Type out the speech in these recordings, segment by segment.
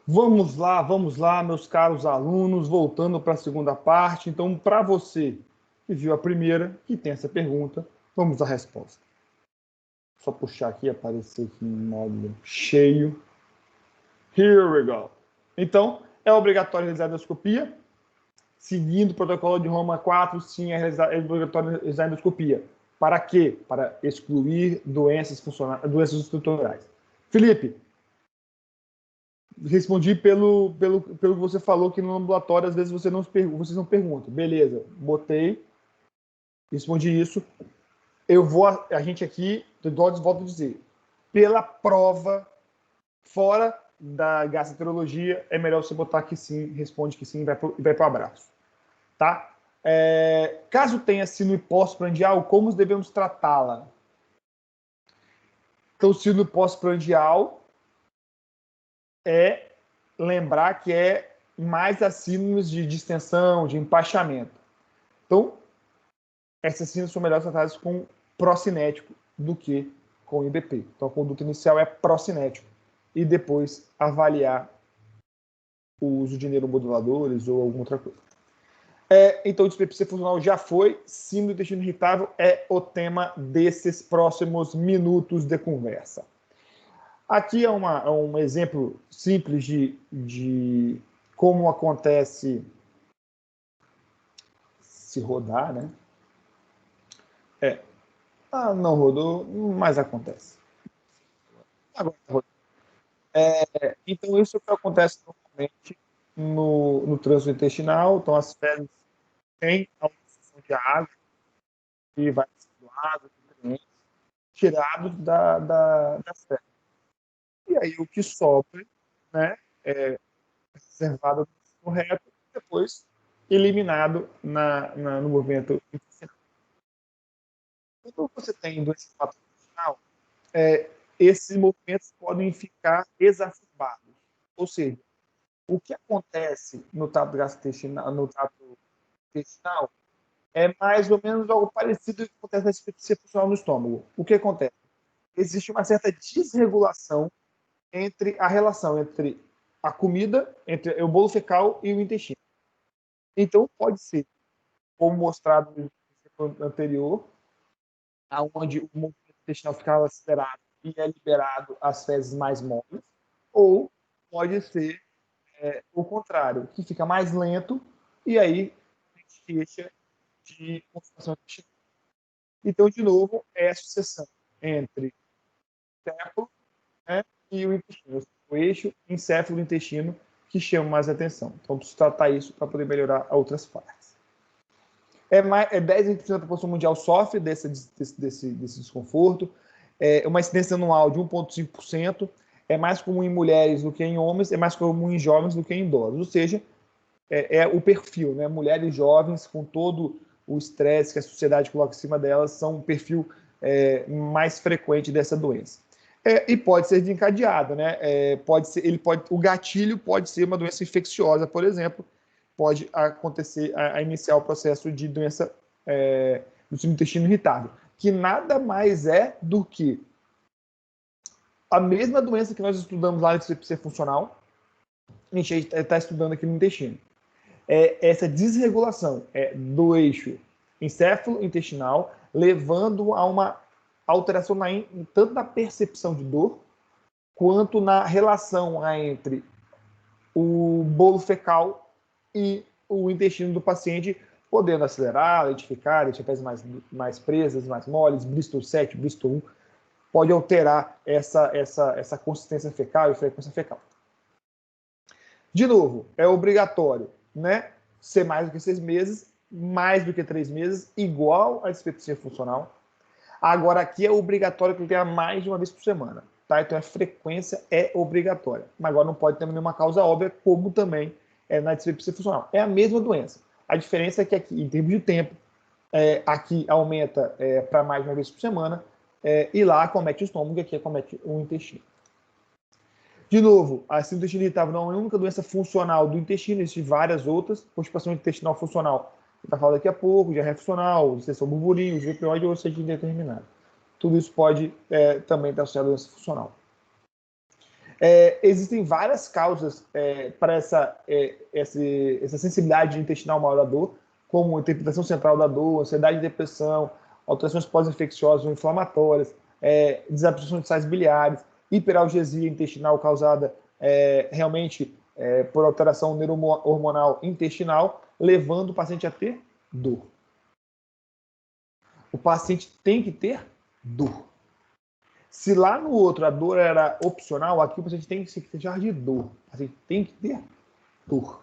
Vamos lá, meus caros alunos, voltando para a segunda parte. Então, para você que viu a primeira, que tem essa pergunta, vamos à resposta. Só puxar aqui, aparecer aqui em modo cheio. Here we go. Então, é obrigatório realizar a endoscopia. Seguindo o protocolo de Roma 4, sim, é obrigatório realizar a endoscopia. Para quê? Para excluir doenças estruturais. Felipe, respondi pelo que você falou que no ambulatório, às vezes, vocês não perguntam. Beleza, botei, respondi isso. A gente aqui, volto a dizer, pela prova, fora da gastroenterologia, é melhor você botar que sim, responde que sim e vai para o abraço. Tá? Caso tenha síndrome pós-prandial, como devemos tratá-la? Então, síndrome pós-prandial é lembrar que é mais as síndromes de distensão, de empachamento. Então, essas síndromes são melhores tratadas com procinético do que com IBP. Então, a conduta inicial é procinético e depois avaliar o uso de neuromoduladores ou alguma outra coisa. Então, dispepsia funcional já foi, síndrome do intestino irritável é o tema desses próximos minutos de conversa. Aqui é um exemplo simples de como acontece se rodar, né? Não rodou, mas acontece. Agora rodou. Então, isso é o que acontece normalmente no trânsito intestinal. Então, as fezes têm a obstrução de água que vai sendo água, nutrientes, tirados das fezes. E aí, o que sobra, né, é reservado no reto e depois eliminado no movimento intestinal. Quando você tem doença intestinal, esses movimentos podem ficar exacerbados. Ou seja, o que acontece no trato intestinal é mais ou menos algo parecido com o que acontece na dispepsia funcional no estômago. O que acontece? Existe uma certa desregulação entre a relação entre a comida, entre o bolo fecal e o intestino. Então, pode ser, como mostrado no exemplo anterior, onde o movimento intestinal fica acelerado e é liberado as fezes mais moles, ou pode ser o contrário, que fica mais lento e aí a gente deixa de constipação intestinal. Então, de novo, é a sucessão entre o encéfalo, né, e o intestino. O eixo encéfalo-intestino que chama mais atenção. Então, preciso tratar isso para poder melhorar outras partes. 10% da população mundial sofre desse desconforto. Uma incidência anual de 1,5%. É mais comum em mulheres do que em homens, é mais comum em jovens do que em idosos. Ou seja, é o perfil, né? Mulheres jovens, com todo o estresse que a sociedade coloca em cima delas, são um perfil mais frequente dessa doença. E pode ser desencadeado, né? O gatilho pode ser uma doença infecciosa, por exemplo, pode acontecer a iniciar o processo de doença do intestino irritável, que nada mais é do que a mesma doença que nós estudamos lá na dispepsia funcional, a gente está estudando aqui no intestino. Essa desregulação do eixo encéfalo-intestinal, levando a uma alteração tanto na percepção de dor, quanto na relação entre o bolo fecal e o intestino do paciente, podendo acelerar, lentificar, deixar as fezes mais presas, mais moles, Bristol 7, Bristol 1, pode alterar essa consistência fecal e frequência fecal. De novo, é obrigatório, né, ser mais do que 6 meses, mais do que 3 meses, igual à dispepsia funcional. Agora, aqui é obrigatório que ele tenha mais de uma vez por semana. Tá? Então, a frequência é obrigatória. Mas agora não pode ter nenhuma causa óbvia, como também na dispepsia funcional. É a mesma doença. A diferença é que aqui, em termos de tempo, aqui aumenta para mais de uma vez por semana, e lá acomete o estômago e aqui acomete o intestino. De novo, a síndrome do intestino irritável não é a única doença funcional do intestino, existem várias outras. Constipação intestinal funcional, que está falando daqui a pouco, diarreia funcional, distensão burburinho, VPOide ou seja indeterminado. Tudo isso pode também estar associado à doença funcional. Existem várias causas para essa sensibilidade intestinal maior da dor, como interpretação central da dor, ansiedade e depressão, alterações pós-infecciosas ou inflamatórias, desabsorção de sais biliares, hiperalgesia intestinal causada realmente por alteração neurohormonal intestinal, levando o paciente a ter dor. O paciente tem que ter dor. Se lá no outro a dor era opcional, aqui o paciente tem que se queixar de dor. O paciente tem que ter dor.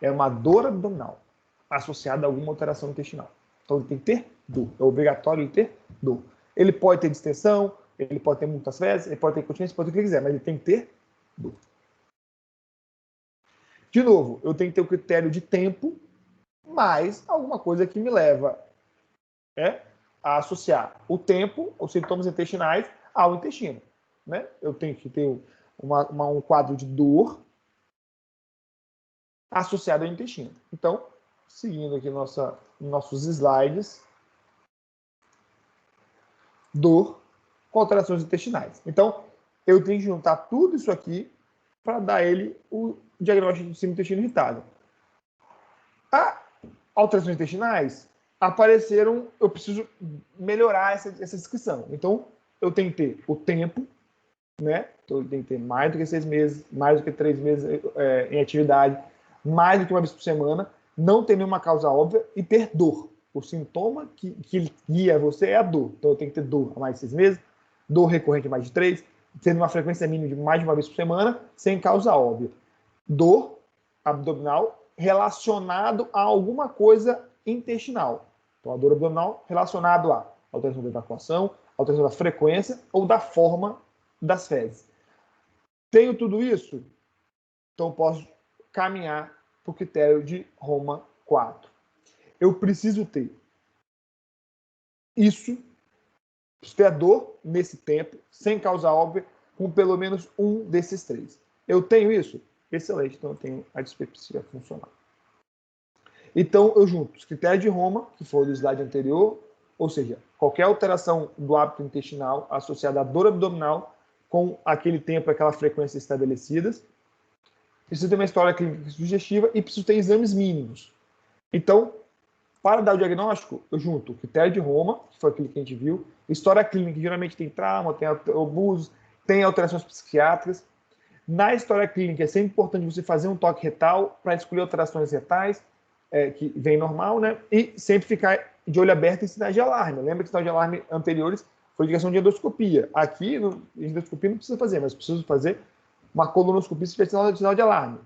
É uma dor abdominal associada a alguma alteração intestinal. Então ele tem que ter dor. É obrigatório ele ter dor. Ele pode ter distensão, ele pode ter muitas fezes, ele pode ter incontinência, pode ter o que ele quiser, mas ele tem que ter dor. De novo, eu tenho que ter o critério de tempo, mais alguma coisa que me leva a associar o tempo, os sintomas intestinais, ao intestino. Né? Eu tenho que ter um quadro de dor associado ao intestino. Então, seguindo aqui nossos slides, dor com alterações intestinais. Então, eu tenho que juntar tudo isso aqui para dar ele o diagnóstico de síndrome do intestino irritável. Alterações intestinais apareceram, eu preciso melhorar essa descrição. Então, eu tenho que ter o tempo, né? Então, eu tenho que ter mais do que 6 meses, mais do que 3 meses em atividade, mais do que uma vez por semana, não ter nenhuma causa óbvia e ter dor. O sintoma que guia você é a dor. Então, eu tenho que ter dor há mais de 6 meses, dor recorrente a mais de 3, tendo uma frequência mínima de mais de uma vez por semana, sem causa óbvia. Dor abdominal relacionado a alguma coisa intestinal. Então, a dor abdominal relacionado a alteração da evacuação, alteração da frequência ou da forma das fezes. Tenho tudo isso? Então, posso caminhar para o critério de Roma 4. Eu preciso ter isso, preciso ter a dor nesse tempo, sem causa óbvia, com pelo menos um desses 3. Eu tenho isso? Excelente, então eu tenho a dispepsia funcional. Então, eu junto os critérios de Roma, que foi do slide anterior, ou seja, qualquer alteração do hábito intestinal associada à dor abdominal com aquele tempo, aquela frequência estabelecidas. Preciso ter uma história clínica sugestiva e preciso ter exames mínimos. Então, para dar o diagnóstico, eu junto o critério de Roma, que foi aquele que a gente viu, história clínica, que geralmente tem trauma, tem abusos, tem alterações psiquiátricas. Na história clínica, é sempre importante você fazer um toque retal para escolher alterações retais, que vem normal, né? E sempre ficar de olho aberto em sinais de alarme. Lembra que sinais de alarme anteriores foi indicação de endoscopia. Aqui, endoscopia não precisa fazer, mas preciso fazer uma colonoscopia se tiver sinal de alarme.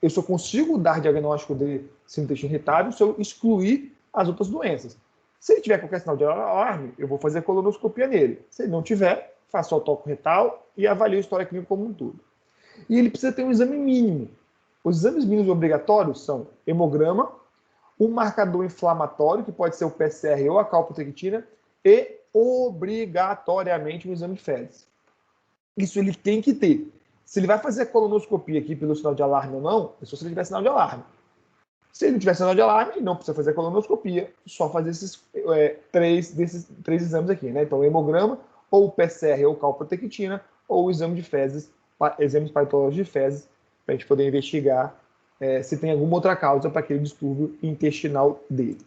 Eu só consigo dar diagnóstico de síndrome do intestino irritável se eu excluir as outras doenças. Se ele tiver qualquer sinal de alarme, eu vou fazer colonoscopia nele. Se ele não tiver, faço o toque retal e avalio a história clínica como um todo. E ele precisa ter um exame mínimo. Os exames mínimos obrigatórios são hemograma, um marcador inflamatório, que pode ser o PCR ou a calprotectina, e obrigatoriamente um exame de fezes. Isso ele tem que ter. Se ele vai fazer a colonoscopia aqui pelo sinal de alarme ou não, é só se ele tiver sinal de alarme. Se ele não tiver sinal de alarme, não precisa fazer a colonoscopia, só fazer esses três exames aqui, né? Então, o hemograma, ou o PCR ou calprotectina, ou o exame de fezes, exames patológicos de fezes, para a gente poder investigar se tem alguma outra causa para aquele distúrbio intestinal dele.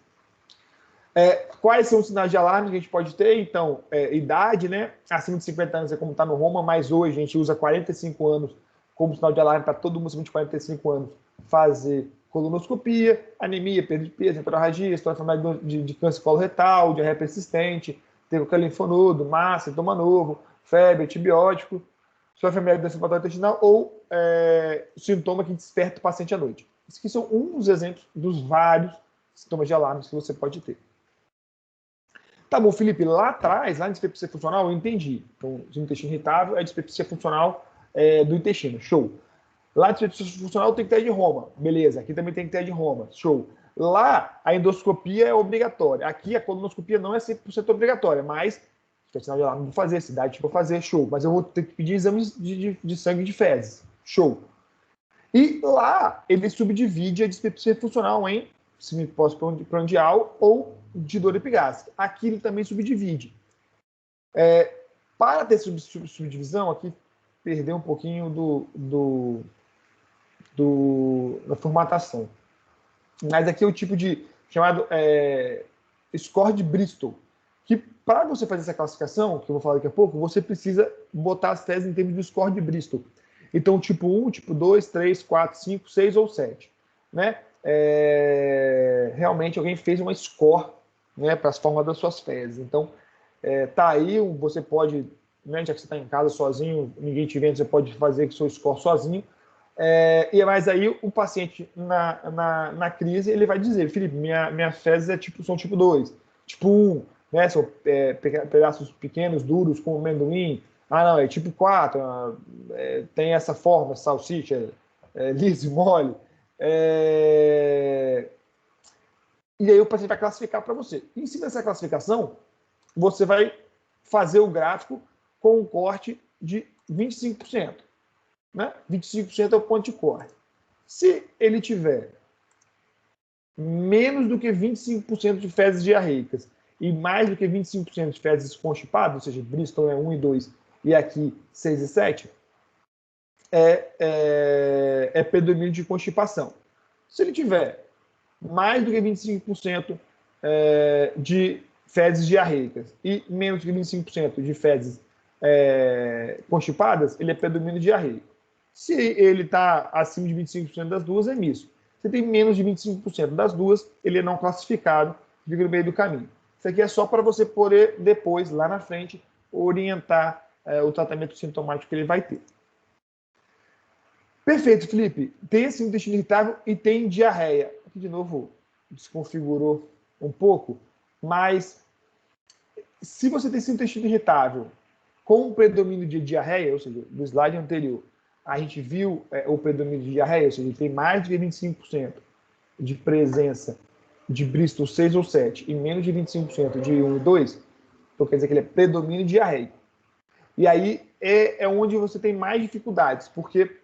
Quais são os sinais de alarme que a gente pode ter? Então, idade, né? Acima de 50 anos é como está no Roma, mas hoje a gente usa 45 anos como sinal de alarme para todo mundo acima de 45 anos fazer colonoscopia, anemia, perda de peso, hemorragia, história familiar de câncer coloretal, diarreia persistente, ter linfonodo, massa, sintoma novo, febre, antibiótico, história familiar de doença hepática intestinal ou sintoma que desperta o paciente à noite. Esses aqui são uns exemplos dos vários sintomas de alarme que você pode ter. Tá bom, Felipe, lá atrás, lá na dispepsia funcional, eu entendi. Então, o intestino irritável é a dispepsia funcional do intestino, show. Lá na dispepsia funcional tem que ter de Roma, beleza. Aqui também tem que ter de Roma, show. Lá, a endoscopia é obrigatória. Aqui, a colonoscopia não é 100% obrigatória, mas se tiver sinal de alarme, vou fazer, se dá, tipo, vou fazer, show. Mas eu vou ter que pedir exames de sangue de fezes, show. E lá, ele subdivide a dispepsia funcional em pós-prandial ou de dor epigástrica. Aqui ele também subdivide. para ter subdivisão, aqui perdeu um pouquinho da formatação. Mas aqui é o tipo de chamado score de Bristol, que para você fazer essa classificação, que eu vou falar daqui a pouco, você precisa botar as teses em termos de score de Bristol. Então, tipo 1, tipo 2, 3, 4, 5, 6 ou 7. Né? Realmente alguém fez uma score, né, para as formas das suas fezes. Então, tá aí, você pode, né, já que você está em casa sozinho, ninguém te vendo, você pode fazer o seu score sozinho. Mas aí o paciente na crise, ele vai dizer, Felipe, minhas fezes são tipo 2, tipo 1, né, são pedaços pequenos, duros, como amendoim. Ah, não, é tipo 4, tem essa forma, salsicha, liso e mole. E aí o paciente vai classificar para você. Em cima dessa classificação, você vai fazer o gráfico com um corte de 25%. Né? 25% é o ponto de corte. Se ele tiver menos do que 25% de fezes diarreicas e mais do que 25% de fezes constipadas, ou seja, Bristol é 1 e 2 e aqui 6 e 7, é predomínio de constipação. Se ele tiver mais do que 25% de fezes diarreicas e menos do que 25% de fezes constipadas, ele é predomínio diarreico. Se ele está acima de 25% das duas, é misto. Se tem menos de 25% das duas, ele é não classificado, fica no meio do caminho. Isso aqui é só para você poder, depois, lá na frente, orientar o tratamento sintomático que ele vai ter. Perfeito, Felipe. Tem esse intestino irritável e tem diarreia. Aqui, de novo, desconfigurou um pouco, mas se você tem esse intestino irritável com predomínio de diarreia, ou seja, do slide anterior, a gente viu o predomínio de diarreia, ou seja, tem mais de 25% de presença de Bristol 6 ou 7 e menos de 25% de 1 e 2, então quer dizer que ele é predomínio diarreico. E aí é onde você tem mais dificuldades, porque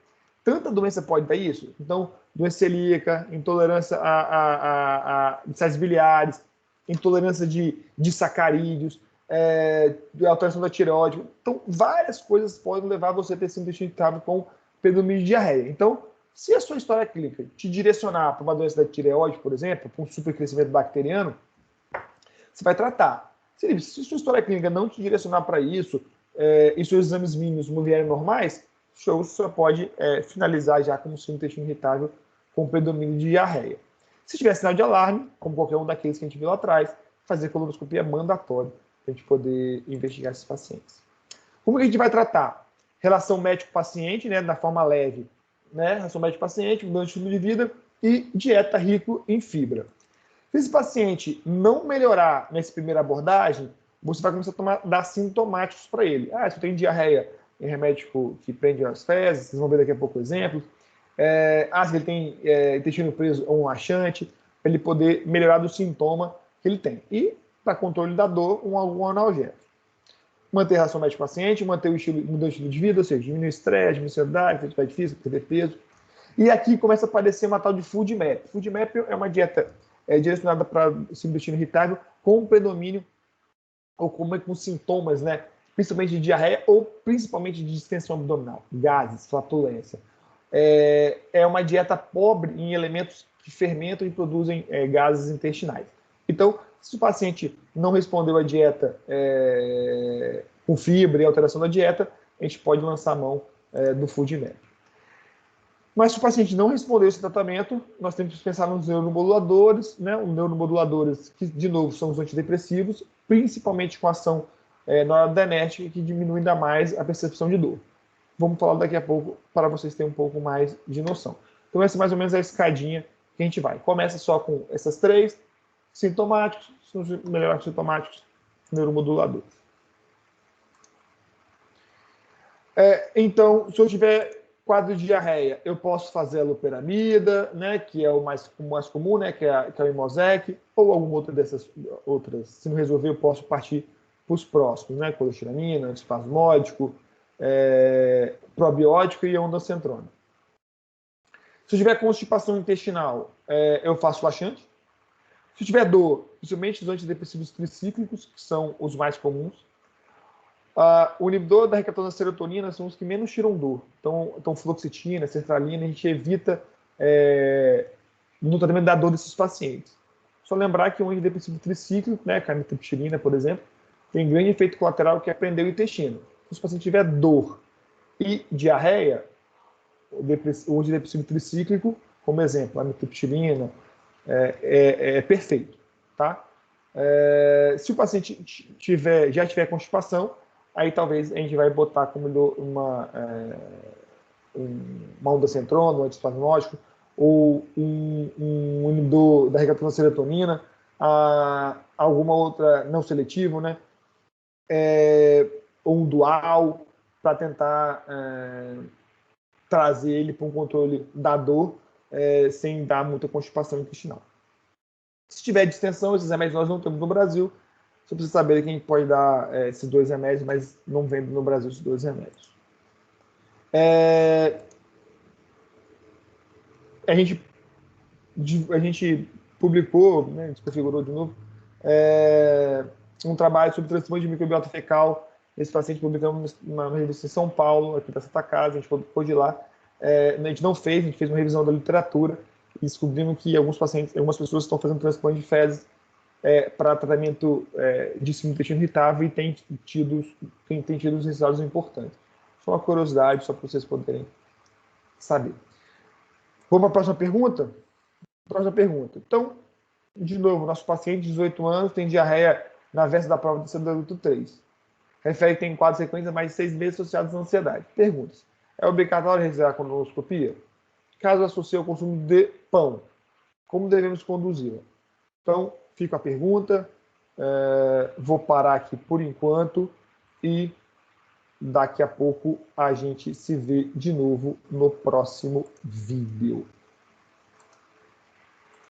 tanta doença pode dar isso. Então, doença celíaca, intolerância a sais biliares, intolerância de sacarídeos, alteração da tireoide. Então, várias coisas podem levar você a ter esse intestino irritável com predomínio de diarreia. Então, se a sua história clínica te direcionar para uma doença da tireoide, por exemplo, para um supercrescimento bacteriano, você vai tratar. Se sua história clínica não te direcionar para isso, e seus exames mínimos não vierem normais, você pode finalizar já com um intestino irritável com predomínio de diarreia. Se tiver sinal de alarme, como qualquer um daqueles que a gente viu lá atrás, fazer colonoscopia é mandatório para a gente poder investigar esses pacientes. Como que a gente vai tratar? Relação médico-paciente, né, na forma leve, né, relação médico-paciente, mudança de estilo de vida e dieta rico em fibra. Se esse paciente não melhorar nessa primeira abordagem, você vai começar a dar sintomáticos para ele. Se eu tenho diarreia, tem remédio que prende as fezes, vocês vão ver daqui a pouco exemplos. Se ele tem intestino preso ou um laxante, para ele poder melhorar do sintoma que ele tem. E, para controle da dor, algum analgésico. Manter a relação médico-paciente, manter mudar o estilo de vida, ou seja, diminuir o estresse, diminuir a ansiedade, atividade física, perder peso. E aqui começa a aparecer uma tal de food map. Food map é uma dieta direcionada para esse intestino irritável com predomínio ou com sintomas, né? Principalmente de diarreia ou principalmente de distensão abdominal, gases, flatulência. É uma dieta pobre em elementos que fermentam e produzem gases intestinais. Então, se o paciente não respondeu à dieta com fibra e alteração da dieta, a gente pode lançar a mão do food map. Mas se o paciente não respondeu esse tratamento, nós temos que pensar nos neuromoduladores, né? Os neuromoduladores, que, de novo, são os antidepressivos, principalmente com ação noradrenérgica, que diminui ainda mais a percepção de dor. Vamos falar daqui a pouco para vocês terem um pouco mais de noção. Então, essa é mais ou menos a escadinha que a gente vai. Começa só com essas três, sintomáticos, são os melhores sintomáticos, neuromoduladores. Então, se eu tiver quadro de diarreia, eu posso fazer a loperamida, né, que é o mais comum, né, que é o Imosec, ou alguma outra dessas outras. Se não resolver, eu posso partir para os próximos, né, colestiramina, antiespasmódico, probiótico e ondansetrona. Se eu tiver constipação intestinal, eu faço laxante. Se tiver dor, principalmente os antidepressivos tricíclicos, que são os mais comuns. O inibidor da recaptação da serotonina são os que menos tiram dor. Então fluoxetina, sertralina, a gente evita no tratamento da dor desses pacientes. Só lembrar que um antidepressivo tricíclico, né, a amitriptilina, por exemplo, tem grande efeito colateral que é prender o intestino. Se o paciente tiver dor e diarreia, o antidepressivo tricíclico, como exemplo, a amitriptilina, é perfeito, tá? Se o paciente já tiver constipação, aí talvez a gente vai botar como uma ondansetron, um antiespasmódico, ou um inibidor da recaptação da serotonina, alguma outra não seletivo, né? Ou um dual, para tentar trazer ele para um controle da dor sem dar muita constipação intestinal. Se tiver distensão, esses remédios nós não temos no Brasil. Só precisa saber que a gente pode dar esses 2 remédios, mas não vende no Brasil esses 2 remédios. A gente publicou, né, desconfigurou de novo, um trabalho sobre transplante de microbiota fecal. Esse paciente publicamos uma revista em São Paulo, aqui da Santa Casa, a gente publicou de lá. A gente não fez, a gente fez uma revisão da literatura e descobrimos que algumas pessoas estão fazendo transplante de fezes para tratamento de síndrome do intestino irritável e tem tido resultados importantes. Só uma curiosidade, só para vocês poderem saber. Vamos para a próxima pergunta? Próxima pergunta. Então, de novo, nosso paciente de 18 anos tem diarreia na véspera da prova do adulto 3. Refere que tem quadros sequência mais de 6 meses associados à ansiedade. Perguntas. É obrigatório realizar a colonoscopia? Caso associe ao consumo de pão, como devemos conduzi-la? Então, fica a pergunta. Vou parar aqui por enquanto e daqui a pouco a gente se vê de novo no próximo vídeo.